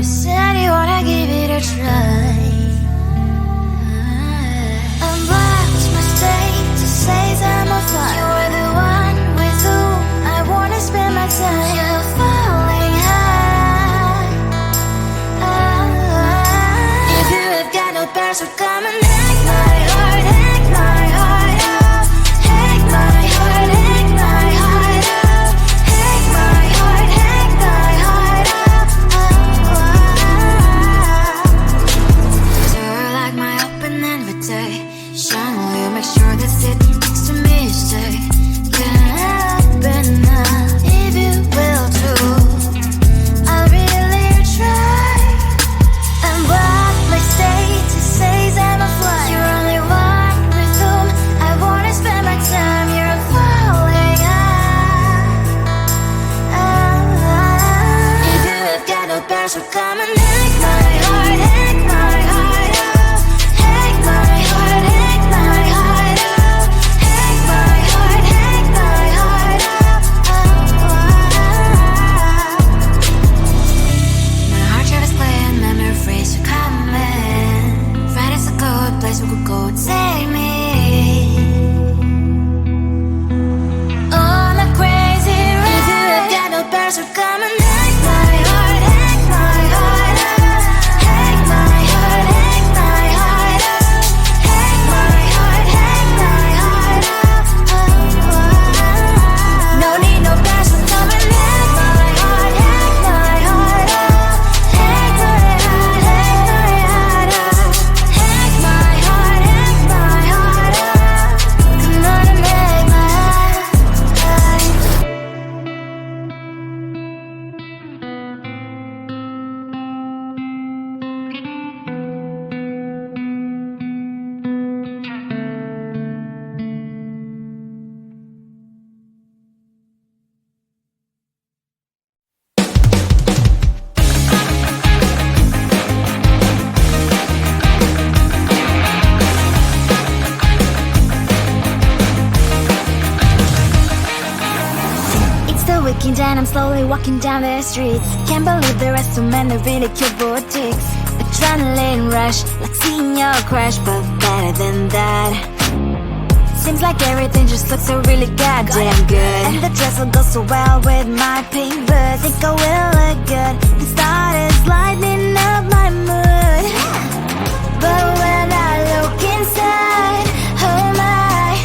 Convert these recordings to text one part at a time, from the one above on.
said you wanna give it a try. Unblocked my state to say I'm a fly. You're the one with whom I wanna spend my time. You're falling high. If you have got no bears, so come and hack my heart, hack my heart up. Hack my heart, hack my heart up. Hack my heart, hack my heart up. You're like my open invitation. Will you make sure that sitting next to me is safe? Can happen now, if you will too. I'll really try. And block my state to say I'm a fly. You're only one with whom I wanna spend my time. You're falling high. If you have got no bears, so come and hack my heart, hack my heart up. Hack my heart, hack my heart up. Hack my heart, hack my heart up. My heart tries playing memory freeze, so come in. Friday's a good place we could go, take me. On a crazy ride. If you have got no bears, so come and hack my heart, hack my heart up. Hack my heart, hack my heart up. Hack my heart, hack my heart up. No need no bears, so come and hack my heart, hack my heart up. Hack my heart, hack my heart up. Hack my heart, hack my heart up. Come on and make my heart. It's the weekend and I'm slowly walking down the streets. Can't believe there are so many really cute boutiques. Adrenaline rush, like seeing your crush, but better than that. Seems like everything just looks so really goddamn good. And the dress will go so well with my pink boots. Think I will look good. The start is lighting up my mood. But when I look inside, oh my,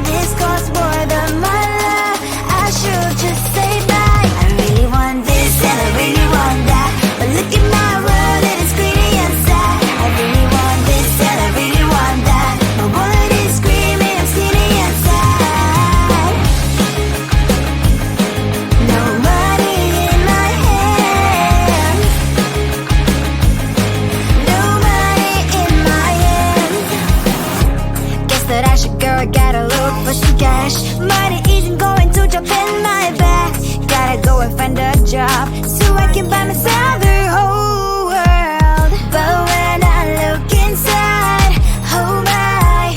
this costs more than my love. I should just say bye. I really want this and I really want that, but look at my world, it is pretty inside. I really want this and I really want that. My wallet is screaming, I'm skinny inside. No money in my hand. No money in my hand. Guess that I should go, I gotta look for some cash. Money isn't going to jump in my bag. Gotta go and find a job so I can buy myself the whole world. But when I look inside, oh my,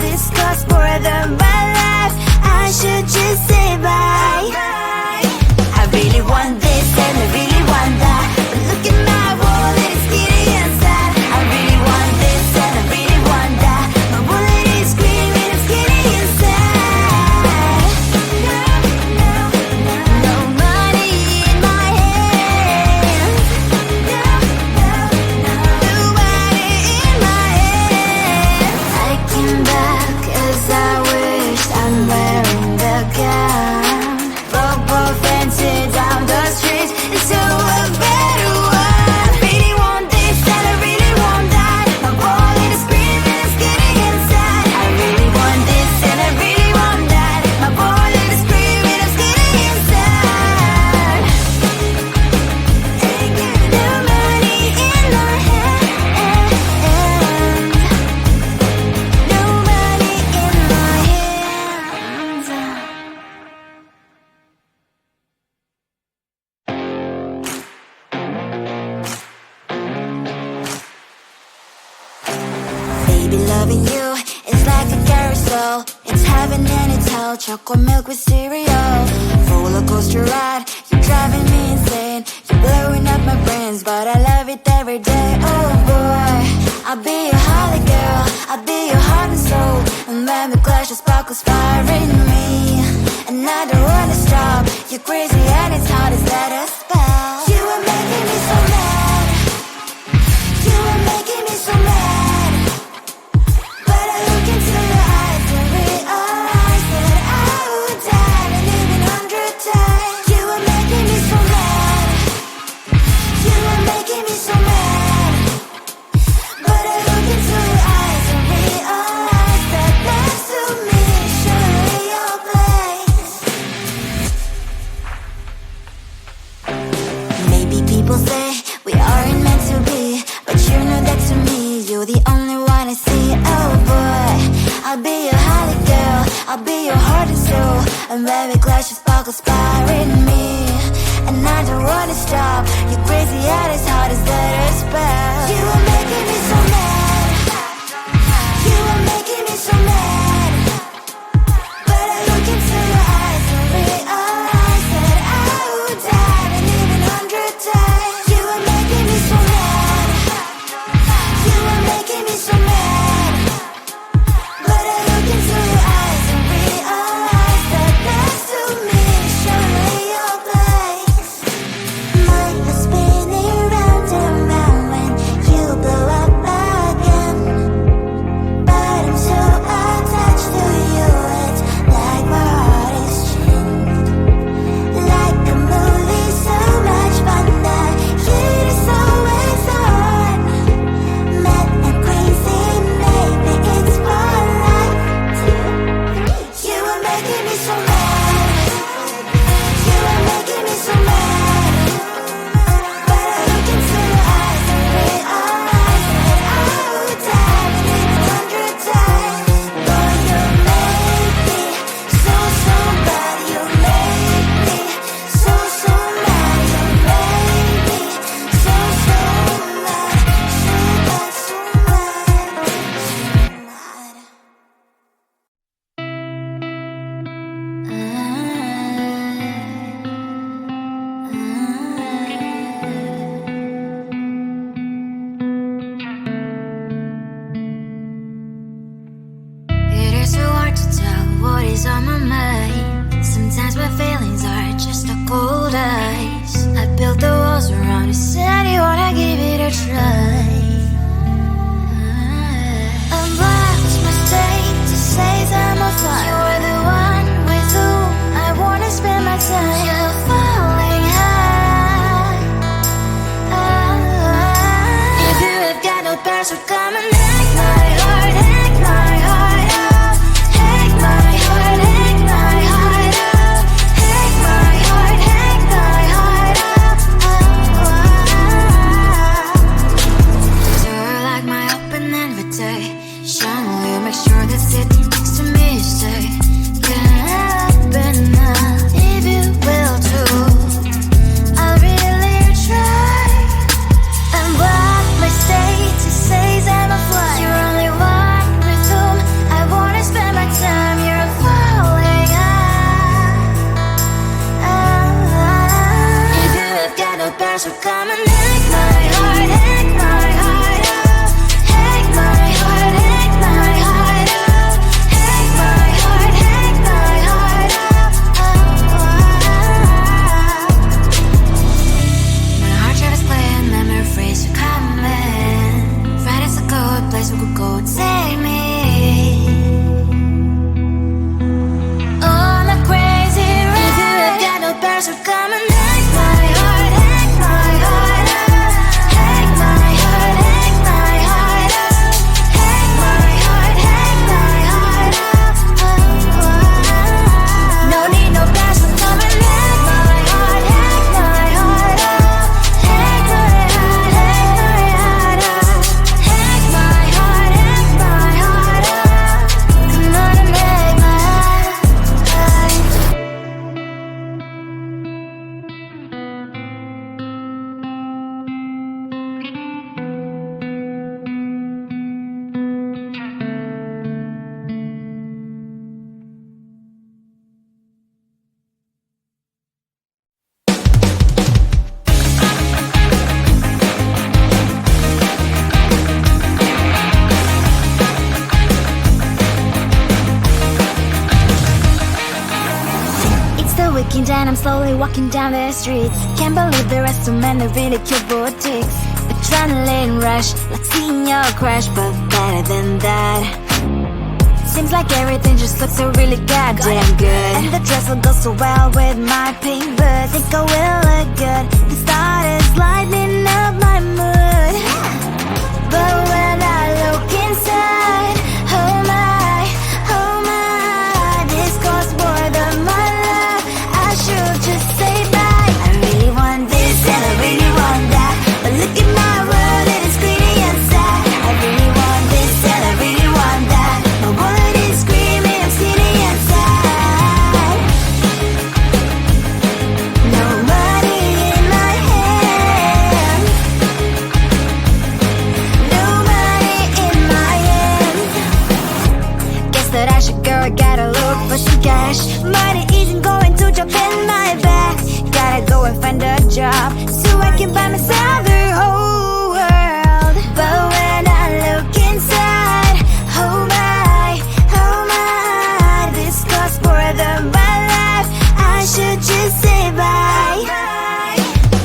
this costs more than my life. I should just say bye. I really want this and I really want that, but look at my wallet, it's skinny inside. I really want this and I really want that. My wallet is screaming, I'm skinny inside. No money in my hand. No money in my hand. I came back as I wished. I'm wearing the gown. Both fancy down the street into a better one. Really want this and I really want that. My wallet is screaming, I'm skinny inside. I really want this and I really want that. My wallet is screaming, I'm skinny inside. No money in my hand. No money in my hands. Baby, loving you is like a carousel. It's heaven and it's hell. Chocolate milk with cereal. Roller coaster ride, you're driving me insane. feelings, but I love it every day. Oh boy, I'll be your holly girl, I'll be your heart and soul. And when we clash, the sparkles fire in me, and I don't wanna stop. You're crazy and it's hard as let us spell. You are making me so mad, you are making me so mad. But I look into your eyes and realize that I would die and even 100 times. You are making me so mad, you are making me so mad. But I look into your eyes and realize that next to me is surely your place. Maybe people say we aren't meant to be, but you know that to me you're the only one I see. Oh boy, I'll be your holly girl, I'll be your heart and soul. And when we clash, the sparkles fire in me, and I don't wanna stop. You're crazy and as hard as let us spell. You are making me so mad, you are making me so mad. But I look into your eyes and realize that I would die and even 100 times. You are making me so mad, you are making me so mad. But I look into your eyes and realize that next to me is surely your place. Mind was spinning round and round when you blow up again. But I'm so attached to you, it's like my heart is chained. Like a movie, so much fun, the heat is always on. Mad and crazy, maybe it's for life. 2, 3. You are making me so mad, you are making me so mad. But I look into your eyes and realize that I would die and even 100 times. Boy, you make me so, so bad. You make me so, so mad. You make me so, so mad. So bad, so mad, so mad. It is so hard to tell what is on my mind. Sometimes my feelings are just a cold ice. I built the walls around you, said you wanna give it a try. And what's my state to say I'm a fly? You're the one with whom I wanna spend my time. You're falling high. If you have got no bears, so come and hack my heart, hack my heart out. Hack my heart, hack my heart out. Hack my heart, hack my heart out. You're like my open invitation. Will you make sure that sitting next to me you stay? Can happen now, if you will too. I'll really try. And what my state to say I'm a fly. You're only one with whom I wanna spend my time. You're falling high. If you have got no bears, so come and hack my heart, hack my heart out. Hack my heart, hack my heart out. Hack my heart, hack my heart out. My heart tries to play and I'm afraid to come in. Right, it's a good place we could go, take me. On a crazy ride. If you have got no bears, so come and hack my heart, hack my heart. then I'm slowly walking down the streets. Can't believe there are so many really cute boutiques. Adrenaline rush, like seeing your crush, but better than that. Seems like everything just looks so really goddamn good. And the dress will go so well with my pink boots. Think I will look good. The started lighting up my mood. But when I look inside, oh my, this costs more than my love. I should just say bye. I really want this and I really want that, but look at my world, it is greedy inside. I really want this and I really want that. My wallet is screaming, I'm skinny inside. No money in my hand. No money in my hand. Guess that I should go, gotta look for some cash. Money isn't going to jump in my bag. Gotta go and find a job so I can buy myself the whole world. But when I look inside, oh my, this costs more than my life. I should just say bye.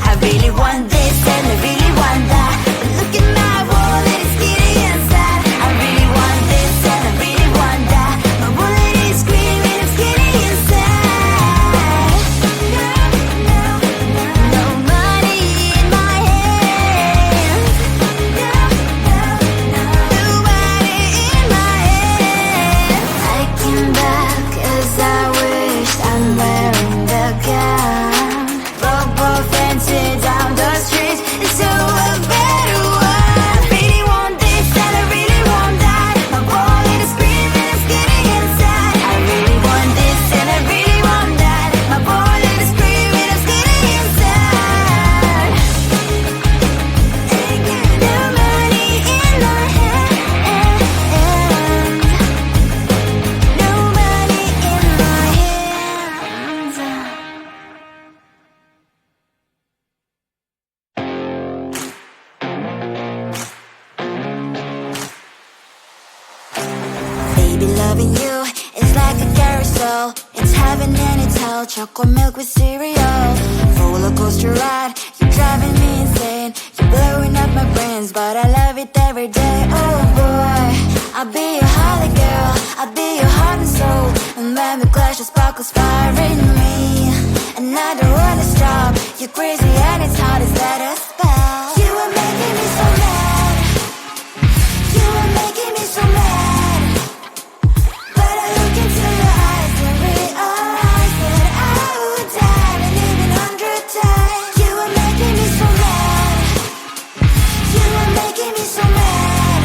I really want this and I really want that, but look at my wallet, it's getting inside. I really want this and I really want that. My wallet is screaming, it's getting inside. No money in my hand. No money in my hand. I came back 'cause I wish I'm wearing the gown. Both fancy down the street to a better one. Really want this and I really want that. My wallet is screaming, it's getting inside. I really want this and I really want that. My wallet is screaming, it's getting inside. No money in my hand. No money in my hands. Baby, loving you is like a carousel. It's heaven and it's hell. Chocolate milk with cereal. Roller coaster ride, you're driving me insane. You're blowing up my brains, but I love it every day. Oh boy, I'll be your holly girl. I'll be your heart and soul. And when we clash, the sparkles fire in me. And I don't wanna stop. You're crazy and it's hard as let a spell. You are making me so mad. You are making me so mad. But I look into your eyes and realize that I would die and even 100 times. You are making me so mad. You are making me so mad.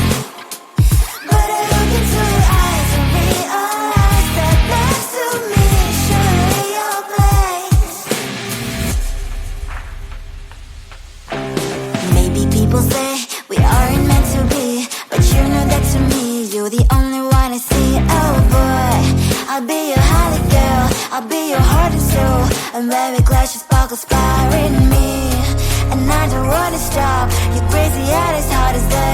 But I look into your eyes and realize that next to me is surely your place. Maybe people say we aren't meant to be, but you know that to me you're the only one I see. Oh boy, I'll be your holly girl. I'll be your heart and soul. And when we clash, the sparkles fire in me. And I don't wanna stop. You're crazy and as hard as that.